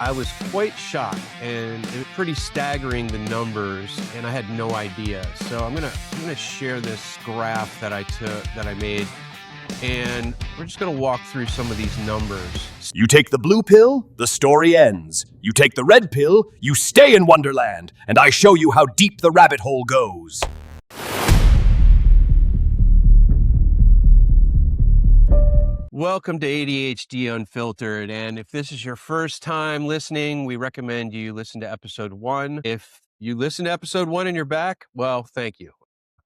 I was quite shocked, and it was pretty staggering, the numbers, and I had no idea. So I'm gonna share this graph that I made, and we're just gonna walk through some of these numbers. You take the blue pill, the story ends. You take the red pill, you stay in Wonderland, and I show you how deep the rabbit hole goes. Welcome to ADHD Unfiltered, and if this is your first time listening, we recommend you listen to episode 1. If you listen to episode 1 and you're back, well, thank you.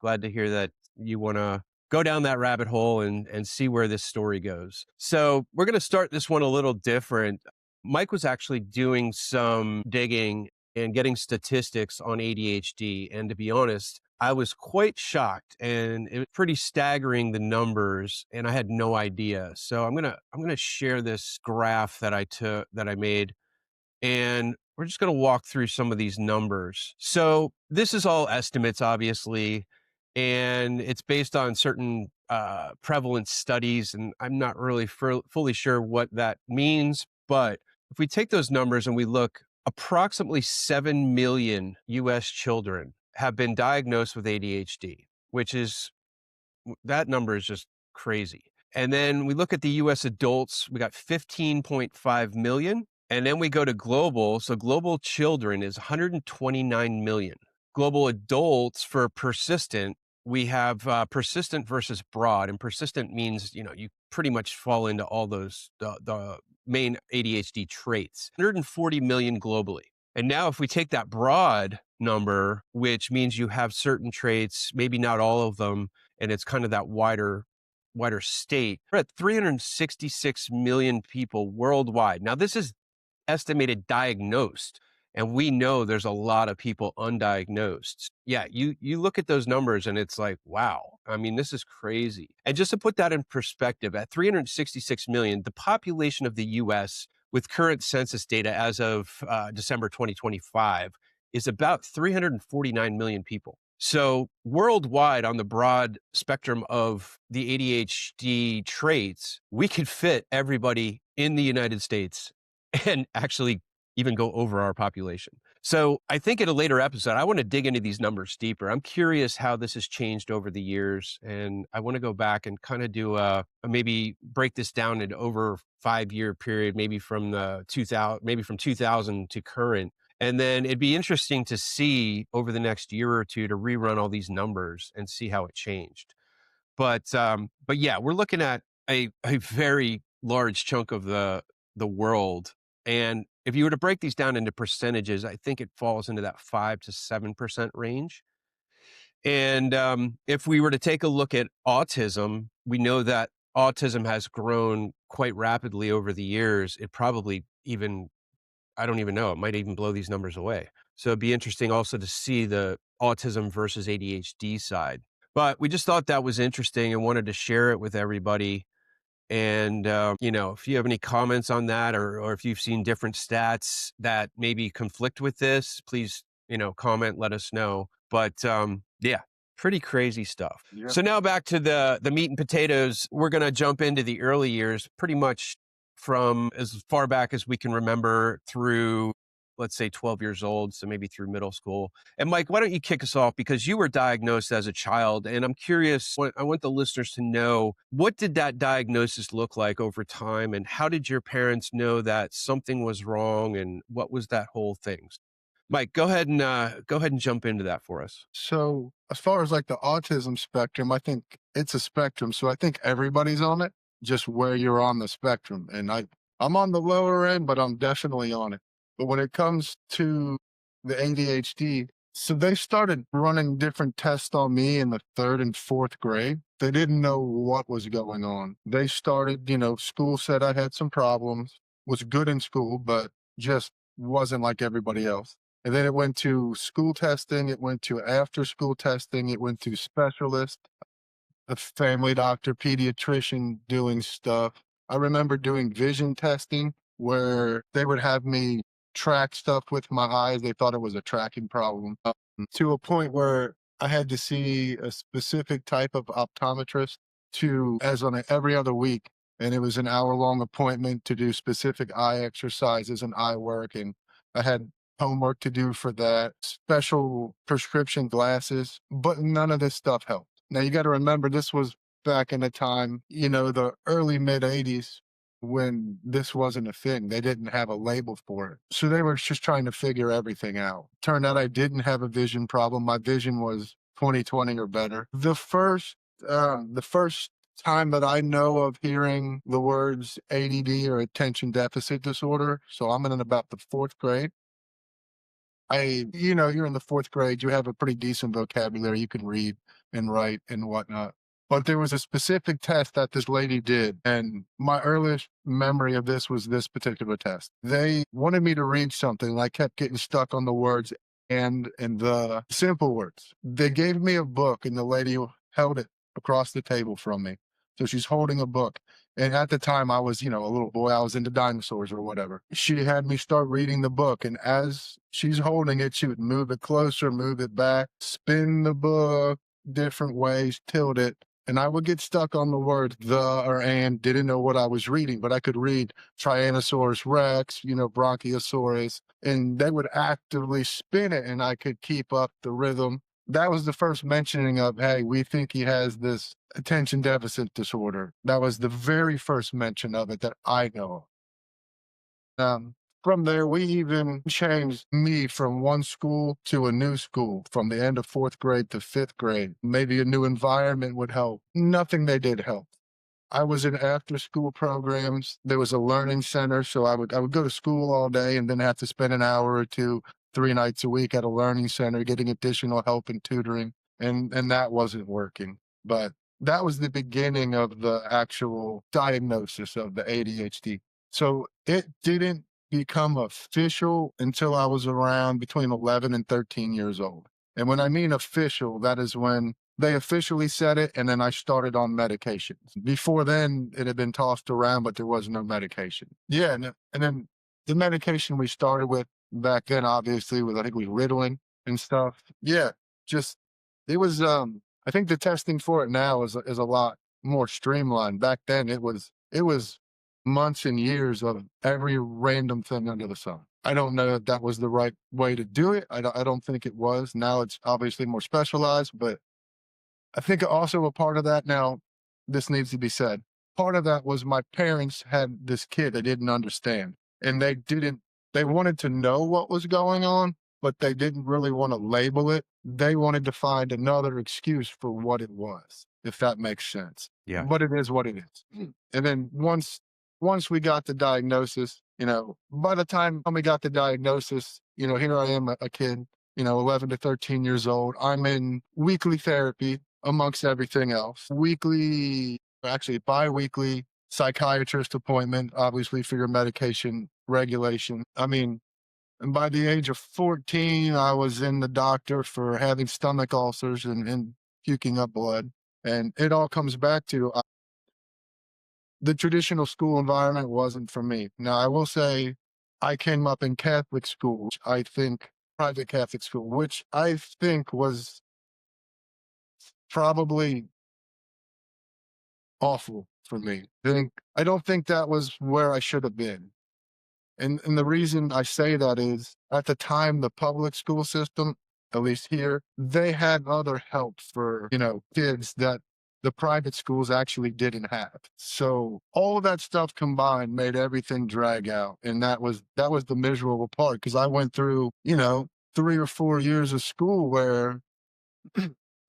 Glad to hear that you want to go down that rabbit hole and see where this story goes. So we're going to start this one a little different. Mike was actually doing some digging and getting statistics on ADHD, and to be honest, I was quite shocked, and it was pretty staggering, the numbers, and I had no idea. So I'm gonna share this graph that I made, and we're just gonna walk through some of these numbers. So this is all estimates, obviously, and it's based on certain prevalence studies, and I'm not really fully sure what that means. But if we take those numbers and we look, approximately 7 million U.S. children have been diagnosed with ADHD, that number is just crazy. And then we look at the US adults, we got 15.5 million. And then we go to global. So global children is 129 million. Global adults for persistent, we have persistent versus broad. And persistent means, you pretty much fall into all those, the main ADHD traits. 140 million globally. And now if we take that broad number, which means you have certain traits, maybe not all of them, and it's kind of that wider state, we're at 366 million people worldwide. Now, this is estimated diagnosed, and we know there's a lot of people undiagnosed. Yeah, you look at those numbers and it's like, wow, I mean, this is crazy. And just to put that in perspective, at 366 million, the population of the US with current census data as of December 2025 is about 349 million people. So worldwide, on the broad spectrum of the ADHD traits, we could fit everybody in the United States and actually even go over our population. So I think in a later episode, I want to dig into these numbers deeper. I'm curious how this has changed over the years. And I want to go back and kind of do maybe break this down into over 5-year period, maybe from 2000 to current. And then it'd be interesting to see over the next year or two to rerun all these numbers and see how it changed. But yeah, we're looking at a very large chunk of the world. And if you were to break these down into percentages, I think it falls into that 5 to 7% range. And if we were to take a look at autism, we know that autism has grown quite rapidly over the years. It probably even, I don't even know, it might even blow these numbers away. So it'd be interesting also to see the autism versus ADHD side. But we just thought that was interesting and wanted to share it with everybody. And, if you have any comments on that, or if you've seen different stats that maybe conflict with this, please, comment, let us know. But yeah, pretty crazy stuff. Yeah. So now back to the meat and potatoes. We're going to jump into the early years, pretty much from as far back as we can remember through, let's say, 12 years old. So maybe through middle school. And Mike, why don't you kick us off, because you were diagnosed as a child, and I'm curious, I want the listeners to know, what did that diagnosis look like over time, and how did your parents know that something was wrong, and what was that whole thing? Mike, go ahead and jump into that for us. So as far as like the autism spectrum, I think it's a spectrum. So I think everybody's on it, just where you're on the spectrum. And I'm on the lower end, but I'm definitely on it. But when it comes to the ADHD, so they started running different tests on me in the 3rd and 4th grade. They didn't know what was going on. They started, school said I had some problems, was good in school, but just wasn't like everybody else. And then it went to school testing, it went to after school testing, it went to specialist, a family doctor, pediatrician doing stuff. I remember doing vision testing where they would have me track stuff with my eyes. They thought it was a tracking problem, to a point where I had to see a specific type of optometrist every other week and it was an hour-long appointment to do specific eye exercises and eye work, and I had homework to do for that, special prescription glasses, but none of this stuff helped. Now you gotta remember this was back in the time, the early mid-80s when this wasn't a thing. They didn't have a label for it. So they were just trying to figure everything out. Turned out I didn't have a vision problem. My vision was 20/20 or better. The first time that I know of hearing the words ADD or attention deficit disorder, so I'm in about the fourth grade. You're in the fourth grade, you have a pretty decent vocabulary, you can read and write and whatnot. But there was a specific test that this lady did, and my earliest memory of this was this particular test. They wanted me to read something, and I kept getting stuck on the words and the simple words. They gave me a book, and the lady held it across the table from me. So she's holding a book. And at the time, I was, a little boy. I was into dinosaurs or whatever. She had me start reading the book. And as she's holding it, she would move it closer, move it back, spin the book different ways, tilt it. And I would get stuck on the word the or and, didn't know what I was reading, but I could read Tyrannosaurus Rex, Bronchiosaurus, and they would actively spin it and I could keep up the rhythm. That was the first mentioning of, hey, we think he has this attention deficit disorder. That was the very first mention of it that I know of. From there, we even changed me from one school to a new school, from the end of fourth grade to fifth grade. Maybe a new environment would help. Nothing they did help. I was in after school programs. There was a learning center. So I would go to school all day and then have to spend an hour or two, 3 nights a week at a learning center, getting additional help and tutoring. And that wasn't working. But that was the beginning of the actual diagnosis of the ADHD. So it didn't become official until I was around between 11 and 13 years old. And when I mean official, that is when they officially said it, and then I started on medications. Before then, it had been tossed around, but there was no medication. Yeah, and then the medication we started with back then, obviously, was I think we Ritalin and stuff. Yeah, just it was. I think the testing for it now is a lot more streamlined. Back then, it was months and years of every random thing under the sun. I don't know if that was the right way to do it. I don't think it was. Now it's obviously more specialized, but I think also a part of that now, this needs to be said. Part of that was my parents had this kid they didn't understand, and they wanted to know what was going on, but they didn't really want to label it. They wanted to find another excuse for what it was, if that makes sense. Yeah. But it is what it is. And then once we got the diagnosis, by the time we got the diagnosis, here I am, a kid, 11 to 13 years old. I'm in weekly therapy amongst everything else. Actually bi-weekly psychiatrist appointment, obviously for your medication regulation. I mean, and by the age of 14, I was in the doctor for having stomach ulcers and puking up blood. And it all comes back to the traditional school environment wasn't for me. Now, I will say I came up in Catholic school, I think private Catholic school, which I think was probably awful for me. I don't think that was where I should have been. And the reason I say that is at the time, the public school system, at least here, they had other help for, kids that the private schools actually didn't have. So all of that stuff combined made everything drag out. And that was the miserable part because I went through, 3 or 4 years of school where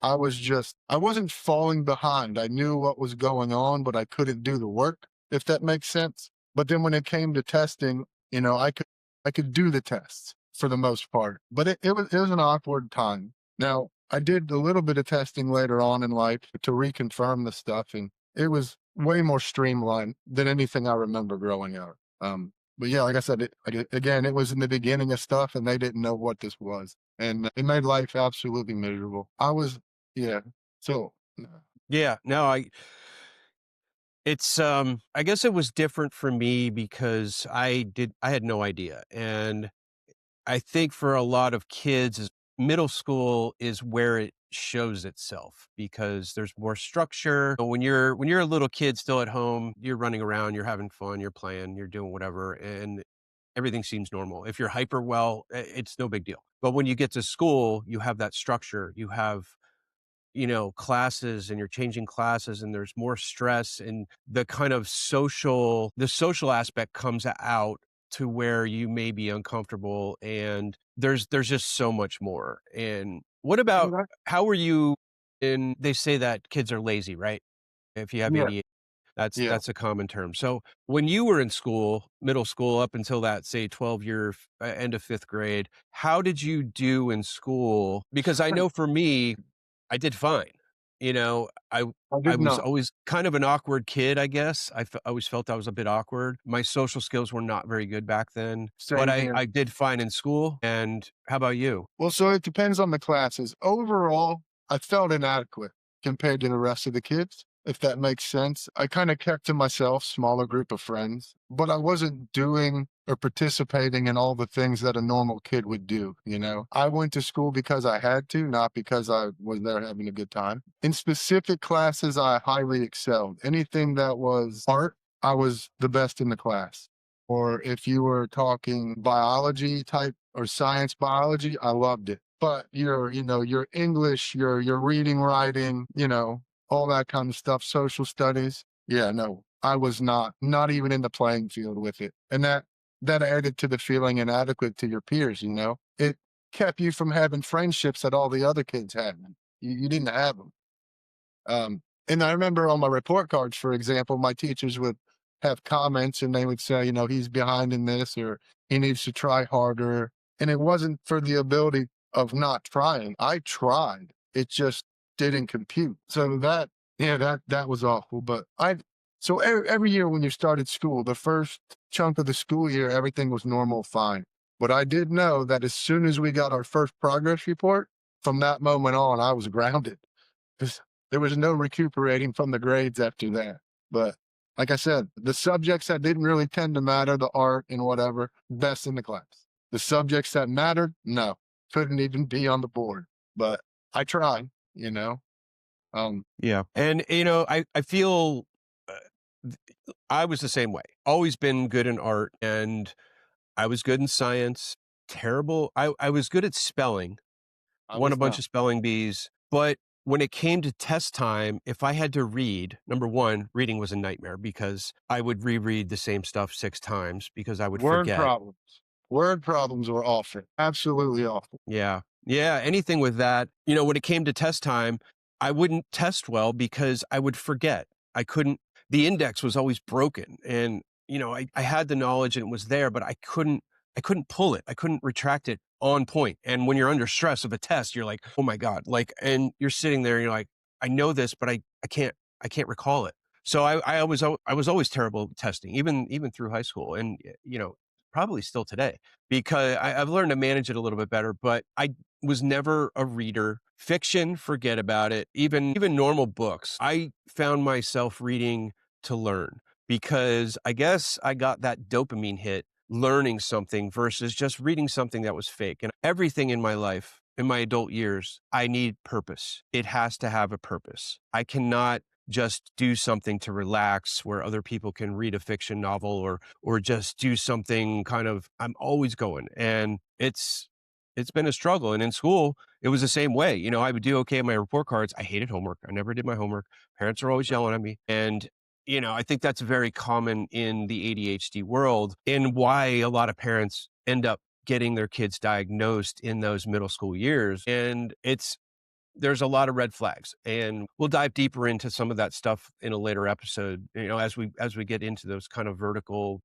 I wasn't falling behind. I knew what was going on, but I couldn't do the work, if that makes sense. But then when it came to testing, I could do the tests for the most part. But it was an awkward time. Now, I did a little bit of testing later on in life to reconfirm the stuff, and it was way more streamlined than anything I remember growing up. But yeah, like I said, again, it was in the beginning of stuff, and they didn't know what this was, and it made life absolutely miserable. Yeah. So, Yeah. No, I guess it was different for me because I had no idea. And I think for a lot of kids, middle school is where it shows itself because there's more structure. But when you're a little kid still at home, you're running around, you're having fun, you're playing, you're doing whatever, and everything seems normal. If you're hyper well, it's no big deal. But when you get to school, you have that structure. You have, classes, and you're changing classes, and there's more stress, and the social aspect comes out to where you may be uncomfortable, and there's just so much more. And what about, Okay. how were you in they say that kids are lazy, right? If you have Yeah. ADHD, that's Yeah. that's a common term. So when you were in school, middle school, up until that, say, 12-year end of 5th grade, how did you do in school? Because I know for me, I did fine. You know, I I I did was not. always kind of an awkward kid, I guess. Always felt I was a bit awkward. My social skills were not very good back then, but Same I here. I did fine in school. And how about you? Well, so it depends on the classes. Overall, I felt inadequate compared to the rest of the kids, if that makes sense. I kind of kept to myself, smaller group of friends, but I wasn't doing or participating in all the things that a normal kid would do. I went to school because I had to, not because I was there having a good time. In specific classes, I highly excelled. Anything that was art, I was the best in the class. Or if you were talking biology type or science biology, I loved it. But your English, your reading, writing, all that kind of stuff, social studies. Yeah, no, I was not even in the playing field with it. And that added to the feeling inadequate to your peers. It kept you from having friendships that all the other kids had. You didn't have them. And I remember on my report cards, for example, my teachers would have comments and they would say, he's behind in this or he needs to try harder. And it wasn't for the ability of not trying. I tried. It just didn't compute. So that was awful. So every year when you started school, the first chunk of the school year, everything was normal, fine. But I did know that as soon as we got our first progress report, from that moment on, I was grounded. 'Cause there was no recuperating from the grades after that. But like I said, the subjects that didn't really tend to matter, the art and whatever, best in the class. The subjects that mattered, no, couldn't even be on the board. But I tried. Um, Yeah. And, I feel, uh, th I was the same way. Always been good in art, and I was good in science. Terrible I was good at spelling, I won a was bunch not. of spelling bees, but when it came to test time, if I had to read, number 1, reading was a nightmare because I would reread the same stuff 6 times because I would Word forget. problems. Word problems were awful. Absolutely awful. Yeah. Yeah, anything with that. When it came to test time, I wouldn't test well because I would forget. I couldn't The index was always broken, and, I had the knowledge and it was there, but I couldn't pull it. I couldn't retract it on point. And when you're under stress of a test, you're like, "Oh my god." And you're sitting there and you're like, "I know this, but I can't recall it." So I was always terrible at testing, even through high school, and, probably still today, because I've learned to manage it a little bit better, but I was never a reader. Fiction, forget about it. Even normal books. I found myself reading to learn because I guess I got that dopamine hit learning something versus just reading something that was fake. And everything in my life, in my adult years, I need purpose. It has to have a purpose. I cannot just do something to relax where other people can read a fiction novel, or just do something kind of. I'm always going, and it's been a struggle. And in school, it was the same way. I would do okay on my report cards. I hated homework. I never did my homework. Parents are always yelling at me. And, I think that's very common in the ADHD world, and why a lot of parents end up getting their kids diagnosed in those middle school years. And there's a lot of red flags, and we'll dive deeper into some of that stuff in a later episode, as we get into those kind of vertical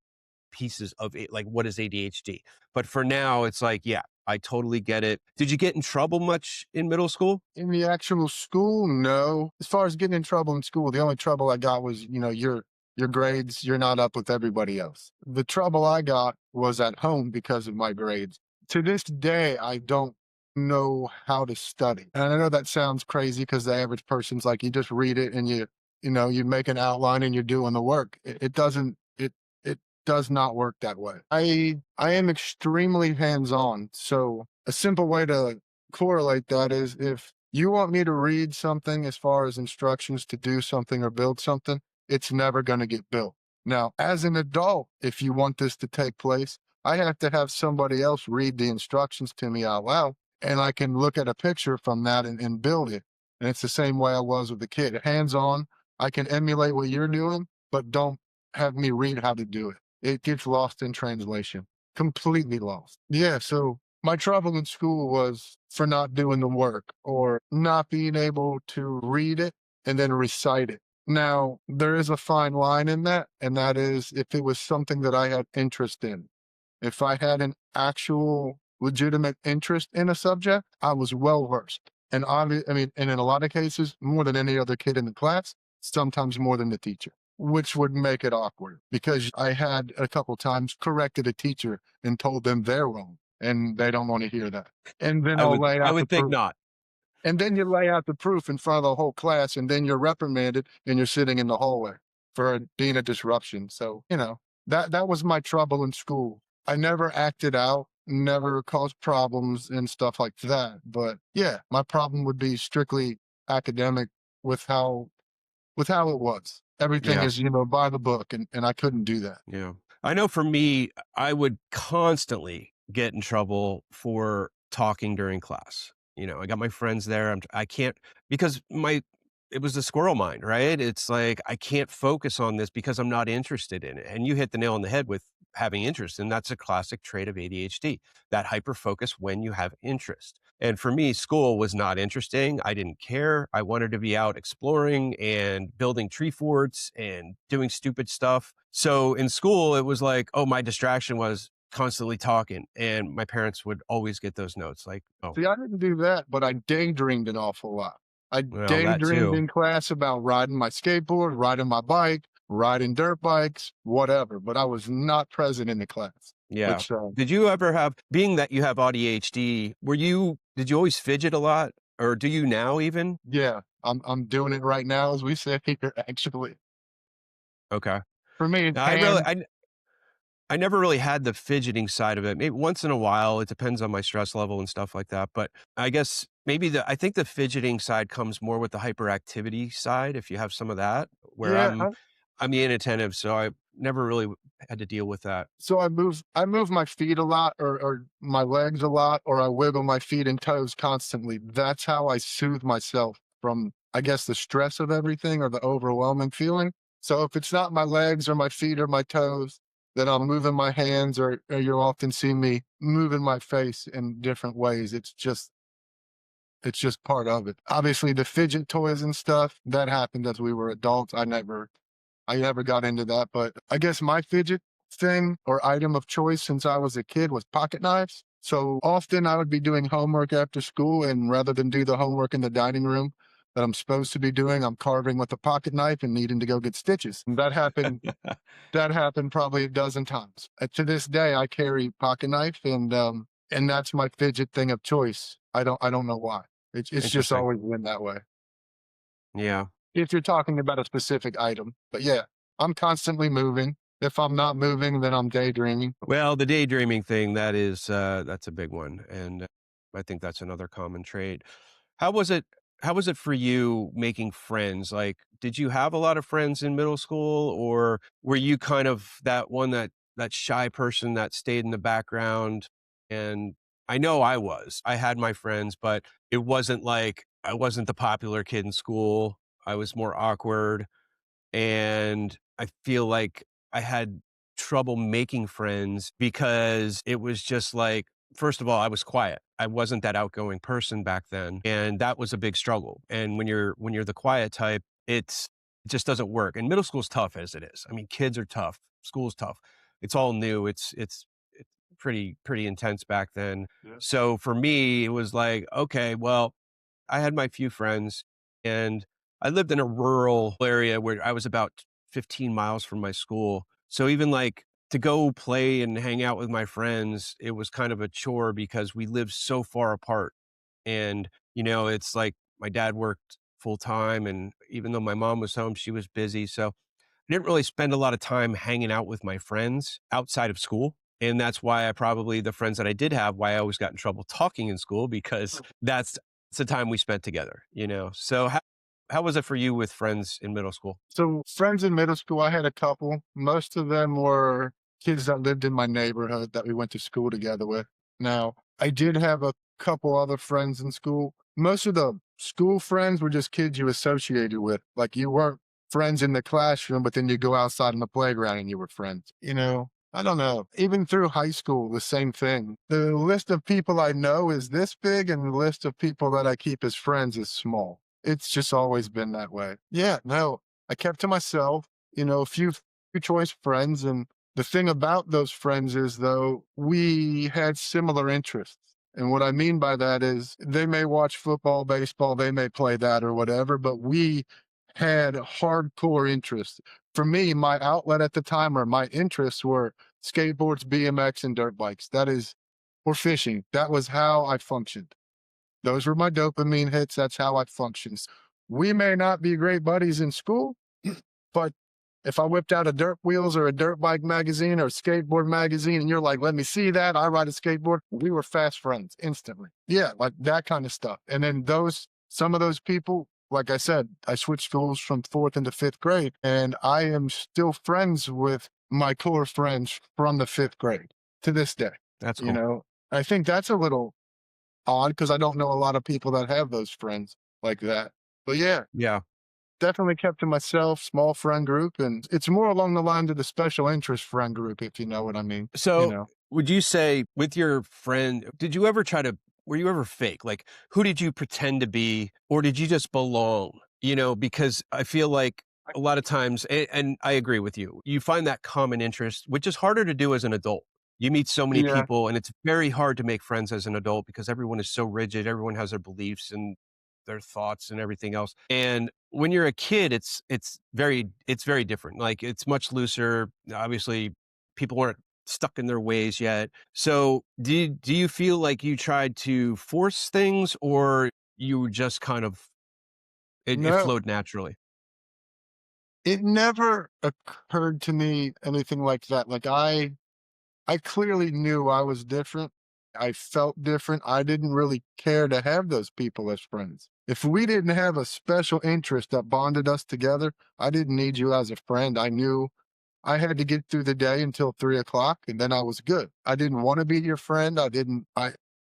pieces of it, like what is ADHD. But for now, it's like, yeah, I totally get it. Did you get in trouble much in middle school? In the actual school, no. As far as getting in trouble in school, the only trouble I got was, your grades, you're not up with everybody else. The trouble I got was at home because of my grades. To this day, I don't know how to study. And I know that sounds crazy because the average person's like, you just read it and you make an outline and you're doing the work. It does not work that way. I am extremely hands-on. So a simple way to correlate that is if you want me to read something as far as instructions to do something or build something, it's never going to get built. Now, as an adult, if you want this to take place, I have to have somebody else read the instructions to me out loud, and I can look at a picture from that and build it. And it's the same way I was with the kid. Hands on, I can emulate what you're doing, but don't have me read how to do it. It gets lost in translation, completely lost. Yeah. So my trouble in school was for not doing the work or not being able to read it and then recite it. Now, there is a fine line in that, and that is if it was something that I had interest in. If I had an actual legitimate interest in a subject, I was well versed. And I mean, and in a lot of cases, more than any other kid in the class, sometimes more than the teacher, which would make it awkward because I had a couple times corrected a teacher and told them they're wrong and they don't want to hear that. And then I I'll would lay I out the would think proof. not. And then you lay out the proof in front of the whole class, and then you're reprimanded and you're sitting in the hallway for being a disruption. So, that was my trouble in school. I never acted out, never caused problems and stuff like that. But yeah, my problem would be strictly academic with how it was. Everything Yeah. is, by the book, and I couldn't do that. Yeah. I know for me, I would constantly get in trouble for talking during class. I got my friends there. I can't because it was the squirrel mind, right? It's like I can't focus on this because I'm not interested in it. And you hit the nail on the head with having interest. And that's a classic trait of ADHD, that hyper focus when you have interest. And for me, school was not interesting. I didn't care. I wanted to be out exploring and building tree forts and doing stupid stuff. So in school, it was like, oh, my distraction was constantly talking. And my parents would always get those notes like, oh, See, I didn't do that, but I daydreamed an awful lot. I well, that daydreamed too. in class about riding my skateboard, riding my bike, riding dirt bikes, whatever, but I was not present in the class, Yeah. which, Did you ever have, being that you have ADHD, did you always fidget a lot? Or do you now even? yeah, I'm doing it right now as we sit here, actually. Okay. For me, it's Now, hands. I never really had the fidgeting side of it. Maybe once in a while, it depends on my stress level and stuff like that. But I guess I think the fidgeting side comes more with the hyperactivity side. If you have some of that, where Yeah, I'm the inattentive, so I never really had to deal with that. so I move my feet a lot or my legs a lot, or I wiggle my feet and toes constantly. That's how I soothe myself from, I guess, the stress of everything or the overwhelming feeling. So if it's not my legs or my feet or my toes, then I'm moving my hands, or you'll often see me moving my face in different ways. It's just part of it. Obviously, the fidget toys and stuff that happened as we were adults. I never got into that, but I guess my fidget thing or item of choice since I was a kid was pocket knives. So often I would be doing homework after school, and rather than do the homework in the dining room that I'm supposed to be doing, I'm carving with a pocket knife and needing to go get stitches. And that happened. That happened probably a dozen times. To this day, I carry pocket knife, and that's my fidget thing of choice. I don't know why. It's just Interesting. always been that way Yeah. if you're talking about a specific item. But yeah, I'm constantly moving. If I'm not moving, then I'm daydreaming. Well, the daydreaming thing, that's a big one, and I think that's another common trait. How was it how was it for you making friends? Like, did you have a lot of friends in middle school, or were you kind of that one that shy person that stayed in the background? And I know I was. I had my friends, but it wasn't like I wasn't the popular kid in school. I was more awkward. And I feel like I had trouble making friends because it was just like, first of all, I was quiet. I wasn't that outgoing person back then, and that was a big struggle. And when you're the quiet type, it just doesn't work. And middle school's tough as it is. I mean, kids are tough. School's tough. It's all new. It's pretty intense back then. Yeah. So for me, it was like, okay, well, I had my few friends, and I lived in a rural area where I was about 15 miles from my school. So even like to go play and hang out with my friends, it was kind of a chore because we lived so far apart. And, it's like my dad worked full time. And even though my mom was home, she was busy. So I didn't really spend a lot of time hanging out with my friends outside of school. And that's why the friends that I did have, why I always got in trouble talking in school, because it's the time we spent together, you know? So how was it for you with friends in middle school? So friends in middle school, I had a couple. Most of them were kids that lived in my neighborhood that we went to school together with. Now, I did have a couple other friends in school. Most of the school friends were just kids you associated with. Like you weren't friends in the classroom, but then you go outside in the playground and you were friends. You know, I don't know. Even through high school, the same thing. The list of people I know is this big, and the list of people that I keep as friends is small. It's just always been that way. Yeah, no, I kept to myself, you know, a few choice friends. And the thing about those friends is, though, we had similar interests. And what I mean by that is they may watch football, baseball, they may play that or whatever, but we had hardcore interests. For me, my outlet at the time or my interests were skateboards, BMX, and dirt bikes. That is, or fishing. That was how I functioned. Those were my dopamine hits. That's how I functioned. We may not be great buddies in school, but if I whipped out a dirt wheels or a dirt bike magazine or a skateboard magazine and you're like, let me see that, I ride a skateboard, we were fast friends instantly. Yeah, like that kind of stuff. And then some of those people, like I said, I switched schools from fourth into fifth grade, and I am still friends with my core friends from the fifth grade to this day. That's You cool. know, I think that's a little odd because I don't know a lot of people that have those friends like that. But yeah, Yeah. definitely kept to myself, small friend group, and it's more along the lines of the special interest friend group, if you know what I mean. You So know, would you say with your friend, were you ever fake? Like, who did you pretend to be, or did you just belong? You know, because I feel like a lot of times, and I agree with you, you find that common interest, which is harder to do as an adult. You meet so many yeah, people, and it's very hard to make friends as an adult because everyone is so rigid. Everyone has their beliefs and their thoughts and everything else. And when you're a kid, it's very different. Like it's much looser. Obviously, people weren't stuck in their ways yet. So do you feel like you tried to force things, or you just kind of it no, flowed naturally? it never occurred to me anything like that. Like I clearly knew I was different. I felt different. I didn't really care to have those people as friends. If we didn't have a special interest that bonded us together, I didn't need you as a friend. I knew I had to get through the day until 3 o'clock, and then I was good. I didn't want to be your friend. I didn't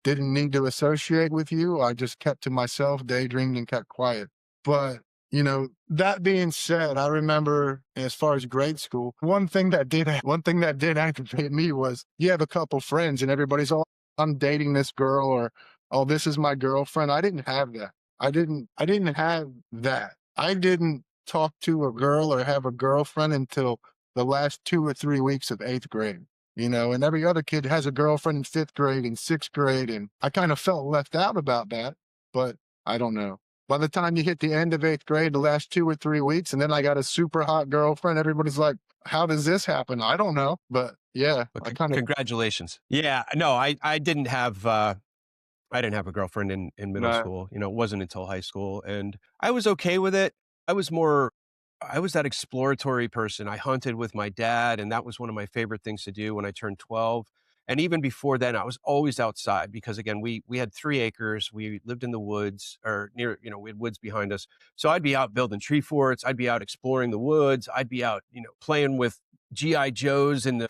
need to associate with you. I just kept to myself, daydreamed, and kept quiet. But that being said, I remember as far as grade school, one thing that did activate me was you have a couple friends and everybody's all, I'm dating this girl, or oh, this is my girlfriend. I didn't have that. I didn't have that. I didn't talk to a girl or have a girlfriend until the last 2 or 3 weeks of eighth grade. And every other kid has a girlfriend in fifth grade and sixth grade. And I kind of felt left out about that, but I don't know. By the time you hit the end of eighth grade, the last 2 or 3 weeks, and then I got a super hot girlfriend, everybody's like, how does this happen? I don't know. But yeah, Well, I kind of, congratulations. Yeah, no, I didn't have a girlfriend in middle nah, school. You know, it wasn't until high school, and I was okay with it. I was more I was that exploratory person. I hunted with my dad, and that was one of my favorite things to do when I turned 12. And even before then, I was always outside because again, we had 3 acres. We lived in the woods or near, we had woods behind us. So I'd be out building tree forts, I'd be out exploring the woods, I'd be out, playing with GI Joes and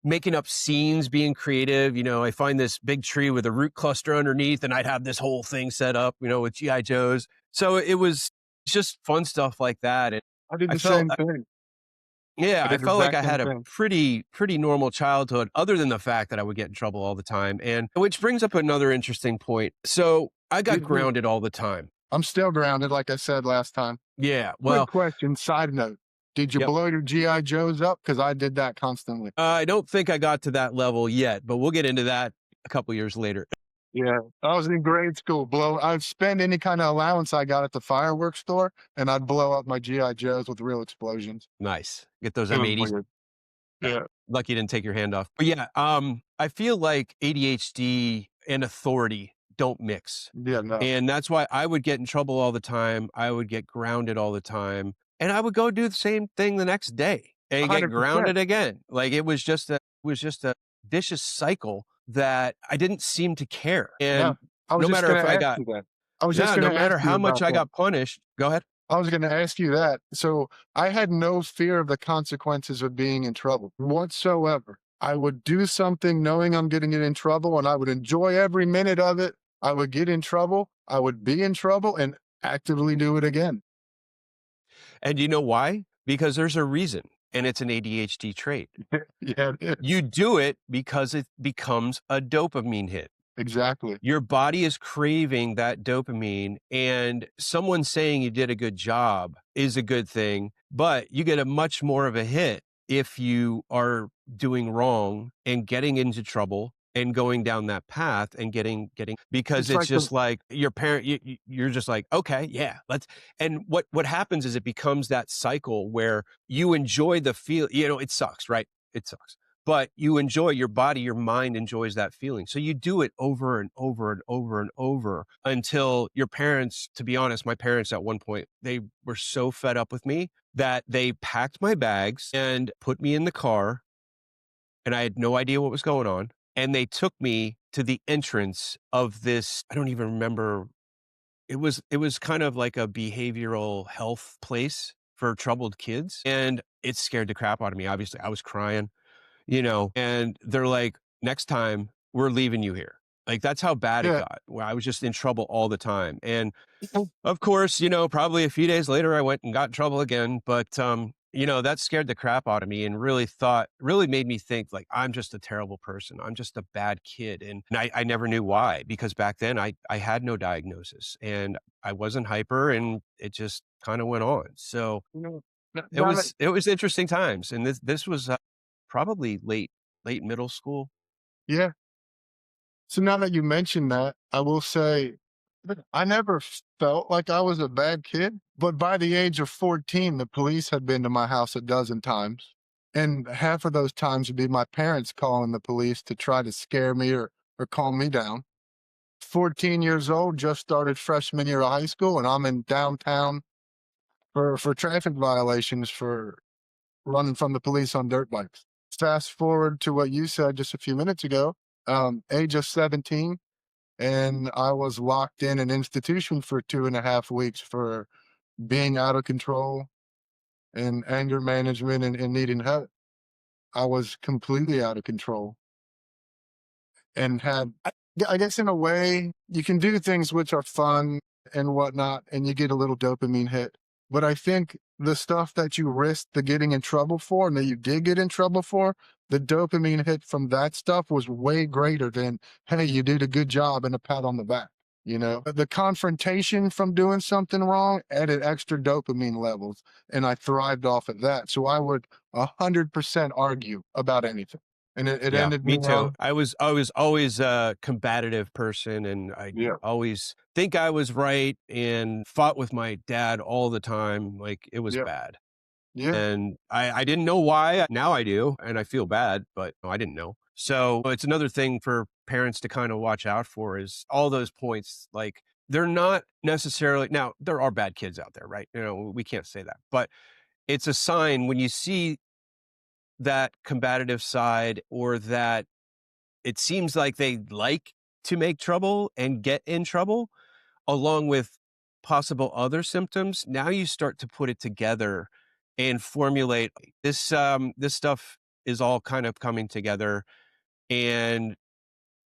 making up scenes, being creative. I find this big tree with a root cluster underneath, and I'd have this whole thing set up, with GI Joes. So it was just fun stuff like that. And I did I the felt, same thing. yeah, I I did the felt like exact I same had a thing. pretty normal childhood, other than the fact that I would get in trouble all the time. And which brings up another interesting point. So I got Did you? grounded all the time. I'm still grounded, like I said last time. Yeah. Quick Well, question, side note. Did you yep. blow your GI Joes up? Because I did that constantly. I don't think I got to that level yet, but we'll get into that a couple years later. Yeah, I was in grade school. I'd spend any kind of allowance I got at the fireworks store, and I'd blow up my GI Joes with real explosions. Nice. Get those It was M80s. weird. Yeah, Lucky you didn't take your hand off. But yeah, I feel like ADHD and authority don't mix. yeah, no, And that's why I would get in trouble all the time. I would get grounded all the time. And I would go do the same thing the next day and get 100%. grounded again. Like it was just a vicious cycle that I didn't seem to care. Yeah. And I was no just matter going if to I ask got, you that. I was just yeah, going no to ask matter you how much about I that. got punished, go ahead. I was going to ask you that. So I had no fear of the consequences of being in trouble whatsoever. I would do something knowing I'm getting it in trouble and I would enjoy every minute of it. I would get in trouble. I would be in trouble and actively do it again. And you know why? Because there's a reason, and it's an ADHD trait. Yeah, it is. You do it because it becomes a dopamine hit. Exactly. Your body is craving that dopamine, and someone saying you did a good job is a good thing, but you get a much more of a hit if you are doing wrong and getting into trouble and going down that path and getting because It's it's like the just like your parent you're just like, okay, yeah, let's. And what happens is it becomes that cycle where you enjoy the feel, it sucks, right? It sucks, but you enjoy, your body, your mind enjoys that feeling. So you do it over and over and over and over until your parents, to be honest, my parents at one point, they were so fed up with me that they packed my bags and put me in the car, and I had no idea what was going on. And they took me to the entrance of this, I don't even remember. It was kind of like a behavioral health place for troubled kids. And it scared the crap out of me. Obviously, I was crying, and they're like, next time we're leaving you here. Like, that's how bad it yeah. got, where I was just in trouble all the time. And of course, probably a few days later, I went and got in trouble again. But, that scared the crap out of me and really made me think like, I'm just a terrible person. I'm just a bad kid. And I never knew why, because back then I had no diagnosis and I wasn't hyper, and it just kind of went on. So You know, it now that was, it was interesting times. And this was probably late middle school. yeah. So now that you mentioned that, I will say that I never felt like I was a bad kid, but by the age of 14, the police had been to my house a dozen times. And half of those times would be my parents calling the police to try to scare me or calm me down. 14 years old, just started freshman year of high school, and I'm in downtown for traffic violations for running from the police on dirt bikes. Fast forward to what you said just a few minutes ago, age of 17, and I was locked in an institution for 2.5 weeks for being out of control and anger management and needing help. I was completely out of control and I guess in a way, you can do things which are fun and whatnot, and you get a little dopamine hit. But I think the stuff that you risked the getting in trouble for and that you did get in trouble for, the dopamine hit from that stuff was way greater than, hey, you did a good job and a pat on the back. The confrontation from doing something wrong added extra dopamine levels, and I thrived off of that. So I would 100% argue about anything, and it Yeah, ended me me too. wrong. I was always a combative person, and I Yeah. always think I was right and fought with my dad all the time. Like, it was Yeah. bad. Yeah. And I didn't know why. Now I do, and I feel bad, but I didn't know. So it's another thing for parents to kind of watch out for, is all those points. Like, they're not necessarily, now there are bad kids out there, right? We can't say that, but it's a sign when you see that combative side, or that it seems like they like to make trouble and get in trouble, along with possible other symptoms. Now you start to put it together and formulate this stuff is all kind of coming together. And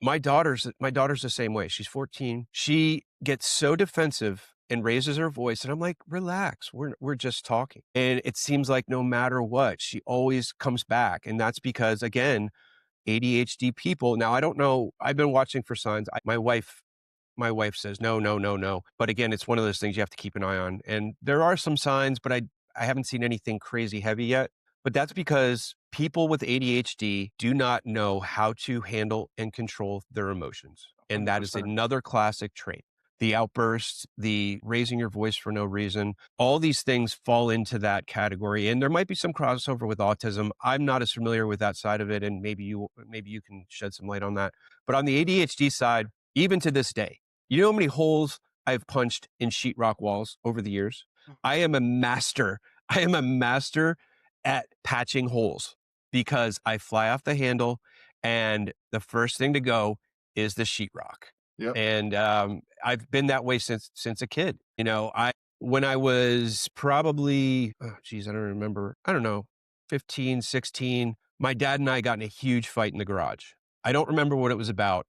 my daughter's the same way. She's 14. She gets so defensive and raises her voice, and I'm like, relax, we're just talking. And it seems like no matter what, she always comes back. And that's because, again, ADHD people. Now, I don't know. I've been watching for signs. My wife says, no, no, no, no. But again, it's one of those things you have to keep an eye on. And there are some signs, but I haven't seen anything crazy heavy yet. But that's because people with ADHD do not know how to handle and control their emotions. And that is 100%. another classic trait. The outbursts, the raising your voice for no reason, all these things fall into that category. And there might be some crossover with autism. I'm not as familiar with that side of it, and maybe you can shed some light on that. But on the ADHD side, even to this day, you know how many holes I've punched in sheetrock walls over the years? I am a master. I am a master at patching holes, because I fly off the handle and the first thing to go is the sheetrock. Yep. And I've been that way since a kid. You know, I when I was probably, oh geez, I don't remember. I don't know, 15, 16. My dad and I got in a huge fight in the garage. I don't remember what it was about,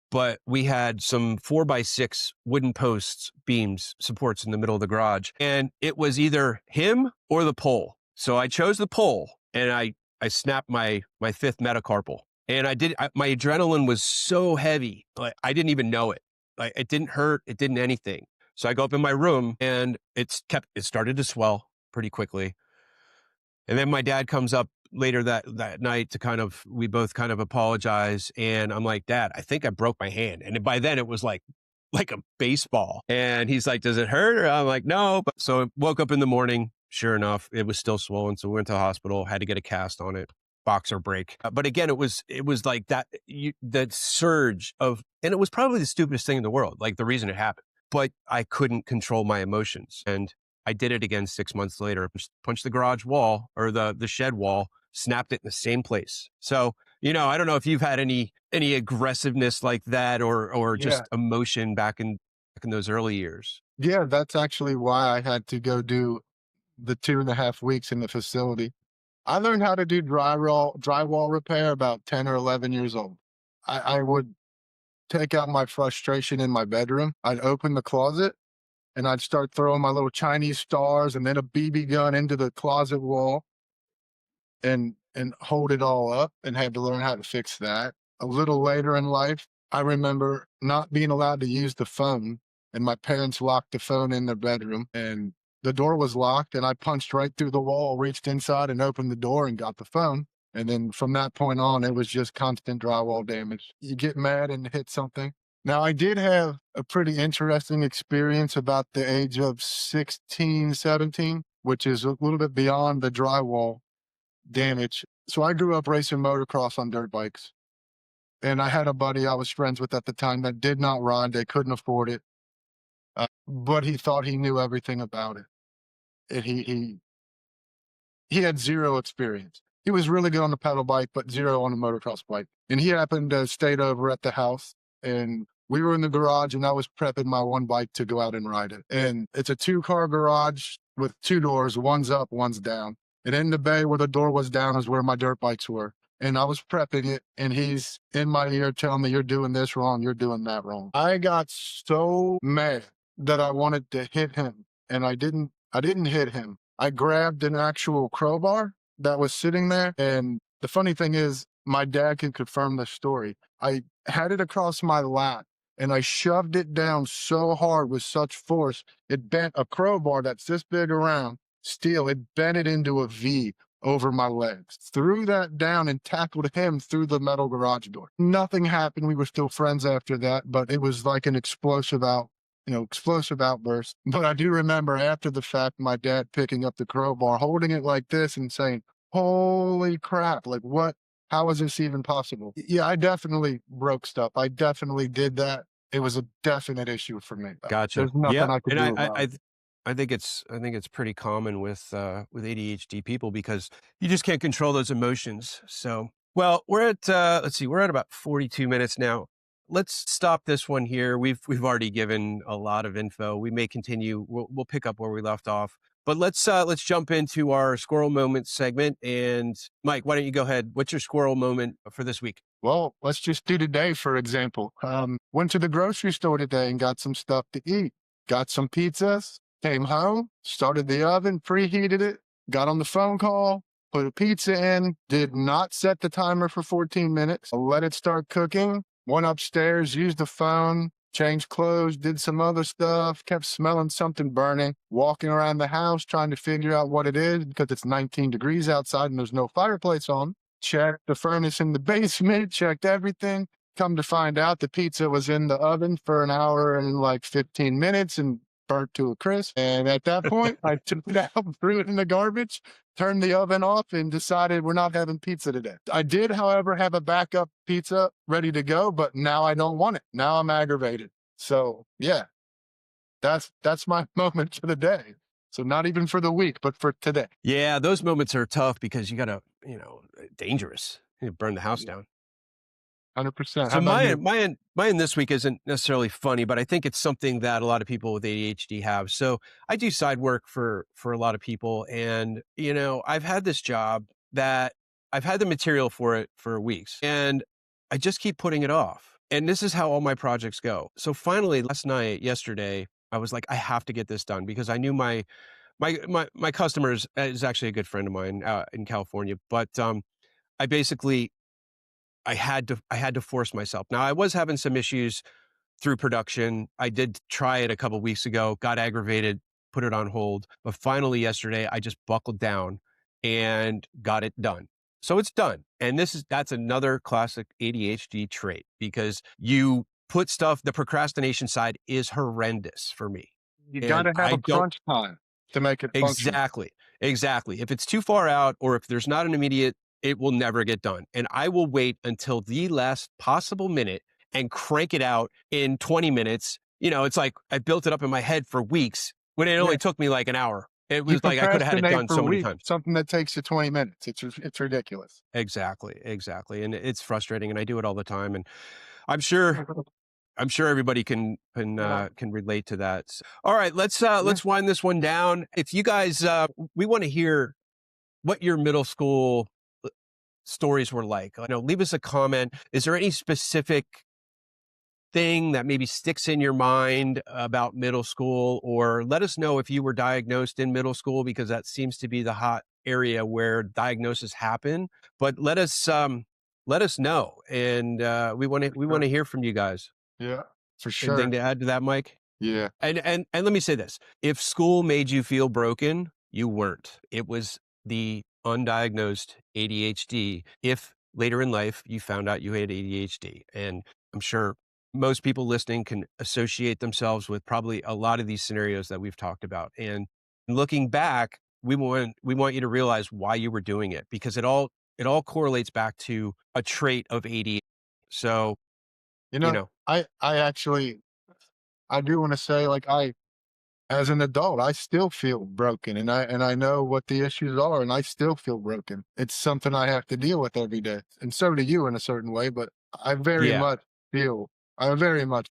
but we had some 4x6 wooden posts, beams, supports in the middle of the garage. And it was either him or the pole. So I chose the pole, and I snapped my fifth metacarpal. And my adrenaline was so heavy, like I didn't even know it. Like it didn't hurt, it didn't anything. So I go up in my room, and it started to swell pretty quickly. And then my dad comes up later that night to we both kind of apologize. And I'm like, Dad, I think I broke my hand. And by then it was like a baseball. And he's like, does it hurt? Or I'm like, no. But so I woke up in the morning. Sure enough, it was still swollen. So we went to the hospital, had to get a cast on it, boxer break. But again, it was like that surge of, and it was probably the stupidest thing in the world, like the reason it happened. But I couldn't control my emotions. And I did it again 6 months later, punched the garage wall or the shed wall, snapped it in the same place. So, I don't know if you've had any aggressiveness like that or Yeah. just emotion back in those early years. Yeah. That's actually why I had to go do the 2.5 weeks in the facility. I learned how to do drywall repair about 10 or 11 years old. I would take out my frustration in my bedroom. I'd open the closet and I'd start throwing my little Chinese stars and then a BB gun into the closet wall and hold it all up, and had to learn how to fix that. A little later in life, I remember not being allowed to use the phone, and my parents locked the phone in their bedroom, and the door was locked, and I punched right through the wall, reached inside and opened the door and got the phone. And then from that point on, it was just constant drywall damage. You get mad and hit something. Now, I did have a pretty interesting experience about the age of 16, 17, which is a little bit beyond the drywall damage. So I grew up racing motocross on dirt bikes. And I had a buddy I was friends with at the time that did not ride. They couldn't afford it. But he thought he knew everything about it. And he had zero experience. He was really good on the pedal bike, but zero on the motocross bike. And he happened to stay over at the house, and we were in the garage, and I was prepping my one bike to go out and ride it. And it's a 2-car garage with 2 doors, one's up, one's down. And in the bay where the door was down is where my dirt bikes were. And I was prepping it, and he's in my ear telling me, you're doing this wrong, you're doing that wrong. I got so mad that I wanted to hit him, and I didn't hit him. I grabbed an actual crowbar that was sitting there. And the funny thing is, my dad can confirm the story. I had it across my lap and I shoved it down so hard with such force, it bent a crowbar that's this big around steel. It bent it into a V over my legs. Threw that down and tackled him through the metal garage door. Nothing happened. We were still friends after that, but it was like an explosive outburst. But I do remember after the fact, my dad picking up the crowbar, holding it like this and saying, holy crap, like what? How is this even possible? Yeah, I definitely broke stuff. I definitely did that. It was a definite issue for me. Gotcha. There's nothing Yeah. I could And do about it. I think it's pretty common with ADHD people because you just can't control those emotions. So, well, we're at let's see, we're at about 42 minutes now. Let's stop this one here. We've already given a lot of info. We may continue. We'll pick up where we left off. But let's jump into our squirrel moment segment. And Mike, why don't you go ahead? What's your squirrel moment for this week? Well, let's just do today, for example. Went to the grocery store today and got some stuff to eat. Got some pizzas, came home, started the oven, preheated it, got on the phone call, put a pizza in, did not set the timer for 14 minutes, let it start cooking, went upstairs, used the phone, changed clothes, did some other stuff, kept smelling something burning, walking around the house trying to figure out what it is because it's 19 degrees outside and there's no fireplace on. Checked the furnace in the basement, checked everything. Come to find out the pizza was in the oven for an hour and like 15 minutes and burnt to a crisp. And at that point, I took it out, threw it in the garbage, turned the oven off, and decided we're not having pizza today. I did, however, have a backup pizza ready to go, but now I don't want it. Now I'm aggravated. So yeah, that's my moment for the day. So not even for the week, but for today. Yeah, those moments are tough because you got to, dangerous. You burn the house down. 100%. How So about you? mine this week isn't necessarily funny, but I think it's something that a lot of people with ADHD have. So I do side work for a lot of people, and I've had this job that I've had the material for it for weeks, and I just keep putting it off. And this is how all my projects go. So finally, yesterday, I was like, I have to get this done because I knew my customers is actually a good friend of mine in California, but I basically I had to force myself. Now, I was having some issues through production. I did try it a couple weeks ago, got aggravated, put it on hold, but finally yesterday I just buckled down and got it done. So it's done. And that's another classic ADHD trait because you put stuff, the procrastination side is horrendous for me. You got And to have I a don't crunch time to make it function. Exactly. Exactly. If it's too far out or if there's not an immediate, it will never get done. And I will wait until the last possible minute and crank it out in 20 minutes. It's like I built it up in my head for weeks when it Yeah. only took me like an hour. It You was like I could have had it procrastinate done for so many weeks, times. something that takes you 20 minutes. It's ridiculous. Exactly. Exactly. And it's frustrating and I do it all the time. And I'm sure I'm sure everybody can relate to that. All right, Yeah. let's wind this one down. If you guys we want to hear what your middle school stories were like. Leave us a comment. Is there any specific thing that maybe sticks in your mind about middle school, or let us know if you were diagnosed in middle school because that seems to be the hot area where diagnosis happen. But let us know, and we want to hear from you guys. Yeah, for Anything sure. to add to that, Mike? Yeah. And let me say this. If school made you feel broken, you weren't. It was the undiagnosed ADHD. If later in life you found out you had ADHD, and I'm sure most people listening can associate themselves with probably a lot of these scenarios that we've talked about. And looking back, we want you to realize why you were doing it because it all correlates back to a trait of ADHD. So, You you know, know, I actually I do want to say like as an adult, I still feel broken and I know what the issues are and I still feel broken. It's something I have to deal with every day. And so do you in a certain way, but I very yeah. much feel I very much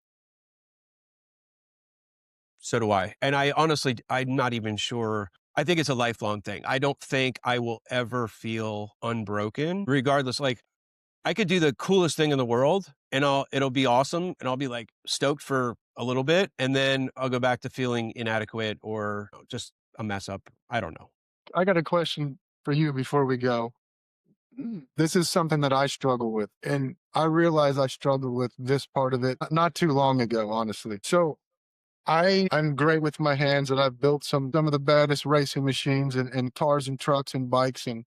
So do I. And I'm not even sure. I think it's a lifelong thing. I don't think I will ever feel unbroken, regardless. Like I could do the coolest thing in the world and it'll be awesome. And I'll be like stoked for a little bit. And then I'll go back to feeling inadequate or just a mess up. I don't know. I got a question for you before we go. This is something that I struggle with. And I realize I struggled with this part of it not too long ago, honestly. So I'm great with my hands and I've built some of the baddest racing machines and cars and trucks and bikes and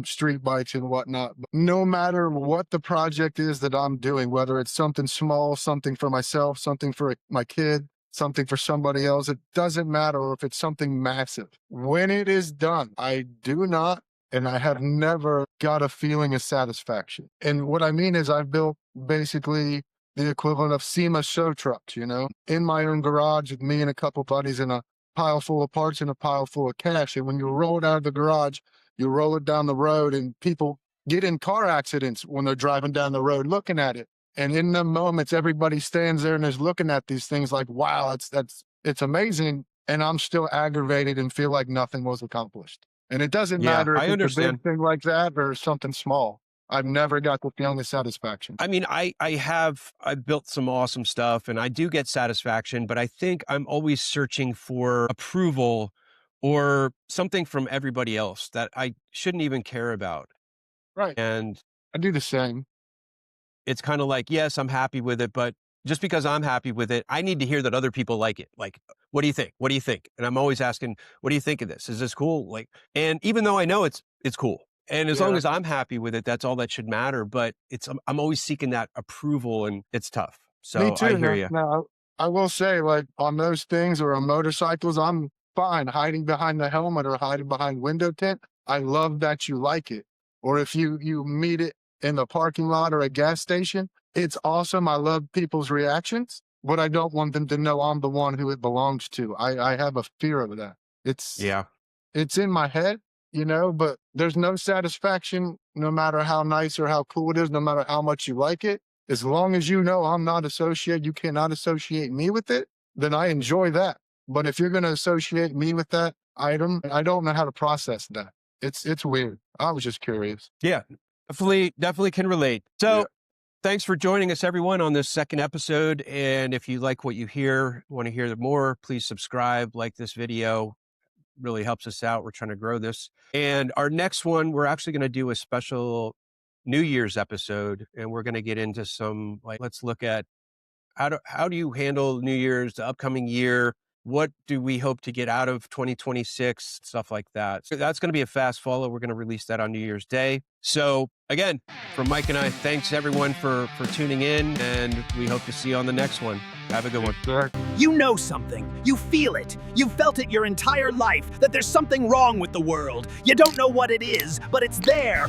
street bikes and whatnot. But no matter what the project is that I'm doing, whether it's something small, something for myself, something for my kid, something for somebody else, it doesn't matter if it's something massive. When it is done, I do not and I have never got a feeling of satisfaction. And what I mean is I've built basically the equivalent of SEMA show trucks, in my own garage with me and a couple buddies in a pile full of parts and a pile full of cash. And when you roll it out of the garage, you roll it down the road and people get in car accidents when they're driving down the road looking at it. And in the moments, everybody stands there and is looking at these things like, wow, it's amazing. And I'm still aggravated and feel like nothing was accomplished. And it doesn't Yeah, matter if I it's a understand. big thing like that or something small. I've never got the feeling of satisfaction. I mean, I've built some awesome stuff and I do get satisfaction, but I think I'm always searching for approval or something from everybody else that I shouldn't even care about. Right. And I do the same. it's kind of like, yes, I'm happy with it, but just because I'm happy with it, I need to hear that other people like it. Like, what do you think? What do you think? And I'm always asking, what do you think of this? Is this cool? Like, and even though I know it's cool. And as long Yeah. as I'm happy with it, that's all that should matter. But I'm always seeking that approval and it's tough. Me So I too. hear Now, you. now I will say, like on those things or on motorcycles, I'm fine hiding behind the helmet or hiding behind window tint. I love that you like it. Or if you meet it in the parking lot or a gas station, it's awesome. I love people's reactions, but I don't want them to know I'm the one who it belongs to. I have a fear of that. It's Yeah. it's in my head, but there's no satisfaction no matter how nice or how cool it is, no matter how much you like it. As long as you know I'm not associated, you cannot associate me with it, then I enjoy that. But if you're going to associate me with that item, I don't know how to process that. It's weird. I was just curious. Yeah, definitely can relate. So Yeah. thanks for joining us, everyone, on this second episode. And if you like what you hear, want to hear more, please subscribe, like this video. Really helps us out. We're trying to grow this. And our next one, we're actually going to do a special New Year's episode, and we're going to get into some, like, let's look at how do you handle New Year's, the upcoming year? What do we hope to get out of 2026? Stuff like that. So that's going to be a fast follow. We're going to release that on New Year's Day. So again, from Mike and I, thanks everyone for tuning in, and we hope to see you on the next one. Have a good one. Sure. You know something. You feel it. You've felt it your entire life that there's something wrong with the world. You don't know what it is, but it's there.